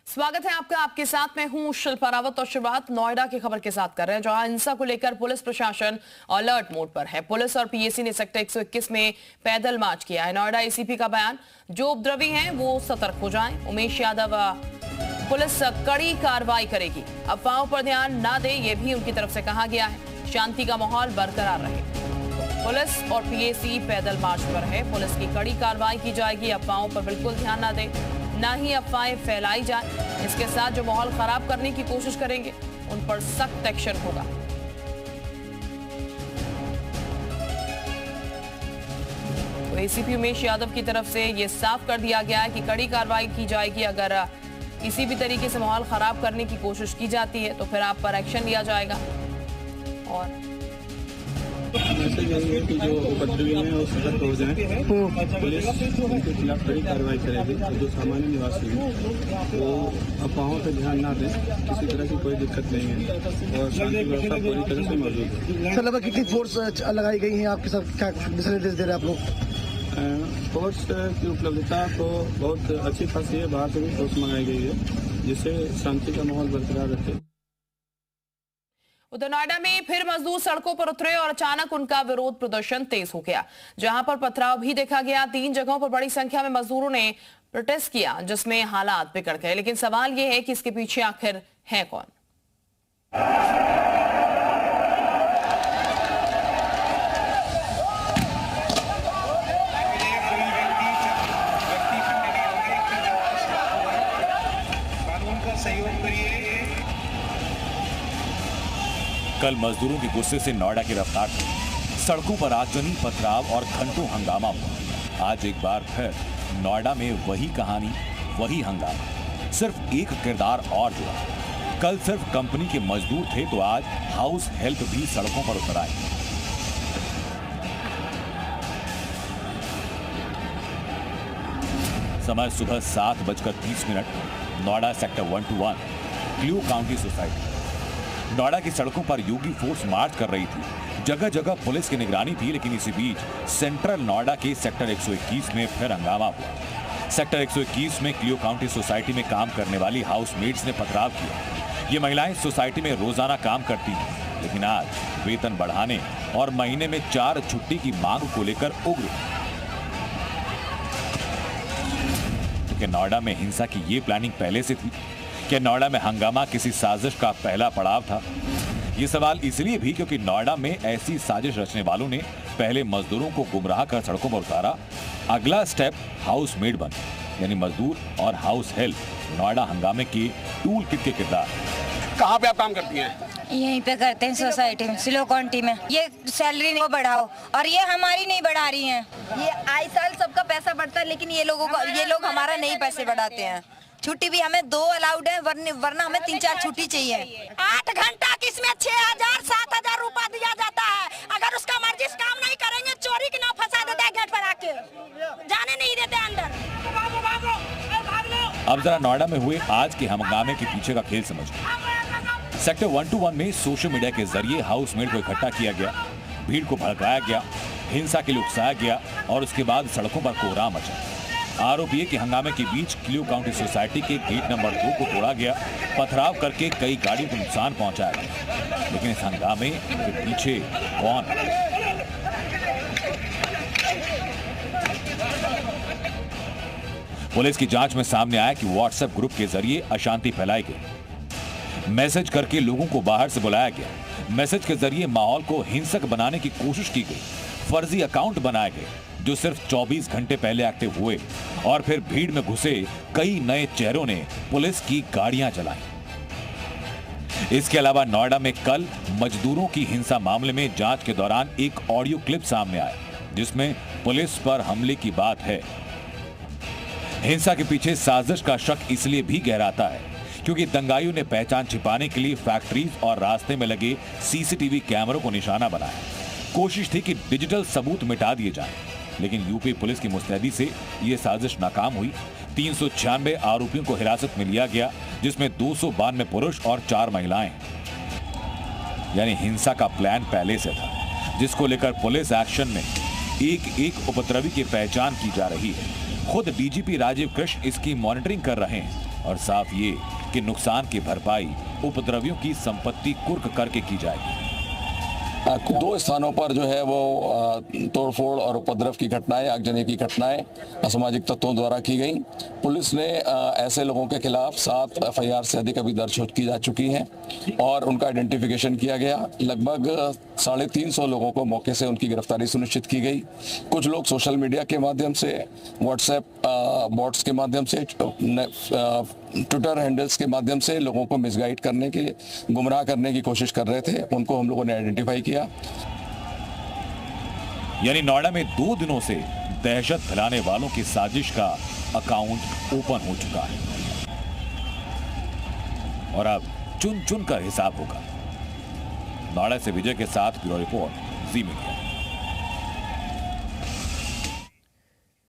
स्वागत है आपका। आपके साथ मैं हूं शिल्पा रावत और शुरुआत नोएडा की खबर के साथ कर रहे हैं, जहां हिंसा को लेकर पुलिस प्रशासन अलर्ट मोड पर है। पुलिस और पीएसी ने सेक्टर 121 में पैदल मार्च किया है। नोएडा एसीपी का बयान, जो उपद्रवी हैं वो सतर्क हो जाएं। उमेश यादव, पुलिस कड़ी कार्रवाई करेगी, अफवाहों पर ध्यान ना दे, ये भी उनकी तरफ से कहा गया है। शांति का माहौल बरकरार रहे। पुलिस और पीएसी पैदल मार्च पर है। पुलिस की कड़ी कार्रवाई की जाएगी, अफवाहों पर बिल्कुल ध्यान ना दे, ना ही अफवाहें फैलाई जाए। इसके साथ जो माहौल खराब करने की कोशिश करेंगे उन पर सख्त एक्शन होगा। तो एसीपी उमेश यादव की तरफ से यह साफ कर दिया गया है कि कड़ी कार्रवाई की जाएगी। अगर किसी भी तरीके से माहौल खराब करने की कोशिश की जाती है तो फिर आप पर एक्शन लिया जाएगा। और मैसेज यही है कि जो उपद्रवी हैं वो सतर्क हो जाएं। पुलिस उनके खिलाफ कड़ी कार्रवाई करेगी। जो सामान्य निवासी हैं वो अफवाहों पर ध्यान ना दें, किसी तरह की कोई दिक्कत नहीं है और शांति व्यवस्था पूरी तरह से मौजूद है। सर, लगभग कितनी फोर्स लगाई गई है आपके साथ, क्या दिशा निर्देश दे रहे हैं आप लोग? फोर्स की उपलब्धता तो बहुत अच्छी खासी है। बाहर से भी फोर्स मंगाई गई है जिससे शांति का माहौल बरकरार रखे। उधर नोएडा में फिर मजदूर सड़कों पर उतरे और अचानक उनका विरोध प्रदर्शन तेज हो गया, जहां पर पथराव भी देखा गया। 3 जगहों पर बड़ी संख्या में मजदूरों ने प्रोटेस्ट किया, जिसमें हालात बिगड़ गए। लेकिन सवाल यह है कि इसके पीछे आखिर है कौन? कल मजदूरों के गुस्से से नोएडा की रफ्तार थी। सड़कों पर आगजनी, पथराव और घंटों हंगामा हुआ। आज एक बार फिर नोएडा में वही कहानी, वही हंगामा, सिर्फ एक किरदार और जुड़ा। कल सिर्फ कंपनी के मजदूर थे तो आज हाउस हेल्प भी सड़कों पर उतर आए। समय सुबह 7:30। Noida sector 121 Cleo County society. Noida की सड़कों पर यूगी फोर्स मार्च कर रही थी। जगह जगह पुलिस की निगरानी थी, लेकिन इसी बीच सेंट्रल नोएडा के सेक्टर 121 में फिर हंगामा हुआ। सेक्टर 121 में क्लियो काउंटी सोसाइटी में काम करने वाली हाउसमेट्स ने पथराव किया। ये महिलाएं सोसाइटी में रोजाना काम करती हैं, लेकिन आज वेतन बढ़ाने और महीने में 4 छुट्टी की मांग को लेकर उग्र। क्या नोएडा में हिंसा की ये प्लानिंग पहले से थी? क्या नोएडा में हंगामा किसी साजिश का पहला पड़ाव था? ये सवाल इसलिए भी क्योंकि नोएडा में ऐसी साजिश रचने वालों ने पहले मजदूरों को गुमराह कर सड़कों पर उतारा। अगला स्टेप हाउसमेट बन, यानी मजदूर और हाउस हेल्प नोएडा हंगामे के टूल किट के किरदार। कहाँ पे आप काम करती हैं? यहीं पे करते हैं, सोसाइटी में, सिलो काउंटी में। ये सैलरी नहीं बढ़ाओ और ये हमारी नहीं बढ़ा रही हैं। ये आए साल सबका पैसा बढ़ता है, लेकिन ये लोग हमारा नहीं पैसे बढ़ाते हैं। छुट्टी भी हमें 2 अलाउड है, वरना हमें 3-4 छुट्टी चाहिए। 8 घंटा किसमें 6,000-7,000 रुपया दिया जाता है। अगर उसका मर्जी से काम नहीं करेंगे, चोरी की ना फंसा देता है, गेट पर आके जाने नहीं देते अंदर। अब जरा नोएडा में हुए आज के हंगामे के पीछे का खेल समझो। सेक्टर 121 में सोशल मीडिया के जरिए हाउसमेट को इकट्ठा किया गया, भीड़ को भड़काया गया, हिंसा के लिए उकसाया गया और उसके बाद सड़कों पर कोहराम मचा। आरोप ये कि हंगामे के बीच क्लियो काउंटी सोसाइटी के गेट नंबर 2 को तोड़ा गया, पथराव करके कई गाड़ियों को नुकसान पहुंचाया गया। लेकिन इस हंगामे के पीछे कौन? पुलिस की जांच में सामने आया कि व्हाट्सएप ग्रुप के जरिए अशांति फैलाई गई। मैसेज करके लोगों को बाहर से बुलाया गया। मैसेज के जरिए माहौल को हिंसक बनाने की कोशिश की गई। फर्जी अकाउंट बनाए गए जो सिर्फ 24 घंटे पहले एक्टिव हुए और फिर भीड़ में घुसे कई नए चेहरों ने पुलिस की गाड़ियां चलाई। इसके अलावा नोएडा में कल मजदूरों की हिंसा मामले में जांच के दौरान एक ऑडियो क्लिप सामने आया, जिसमें पुलिस पर हमले की बात है। हिंसा के पीछे साजिश का शक इसलिए भी गहराता है क्योंकि दंगाइयों ने पहचान छिपाने के लिए फैक्ट्रीज और रास्ते में लगे सीसीटीवी कैमरों को निशाना बनाया। कोशिश थी कि डिजिटल सबूत मिटा दिए जाएं, लेकिन यूपी पुलिस की मुस्तैदी से यह साजिश नाकाम हुई। 396 आरोपियों को हिरासत में लिया गया, जिसमें 292 पुरुष और 4 महिलाएं। यानी हिंसा का प्लान पहले से था, जिसको लेकर पुलिस एक्शन में एक उपद्रवी की पहचान की जा रही है। खुद डीजीपी राजीव कृष्ण इसकी मॉनिटरिंग कर रहे हैं। और साफ ये कि नुकसान की भरपाई उपद्रवियों की संपत्ति कुर्क करके की जाएगी। दो स्थानों पर जो है वो तोड़फोड़ और उपद्रव की घटनाएं, आगजनी की घटनाएं असामाजिक तत्वों द्वारा की गई। पुलिस ने ऐसे लोगों के खिलाफ 7 FIR से अधिक अभी दर्ज की जा चुकी हैं और उनका आइडेंटिफिकेशन किया गया। लगभग 350 लोगों को मौके से उनकी गिरफ्तारी सुनिश्चित की गई। कुछ लोग सोशल मीडिया के माध्यम से, व्हाट्सएप बॉट्स के माध्यम से, ट्विटर हैंडल्स के माध्यम से लोगों को मिसगाइड करने के लिए, गुमराह करने की कोशिश कर रहे थे। उनको हम लोगों ने आइडेंटिफाई किया। यानी नोएडा में 2 दिनों से दहशत फैलाने वालों की साजिश का अकाउंट ओपन हो चुका है और अब चुन चुन कर हिसाब होगा। नोएडा से विजय के साथ ब्यूरो रिपोर्ट, जी मीडिया।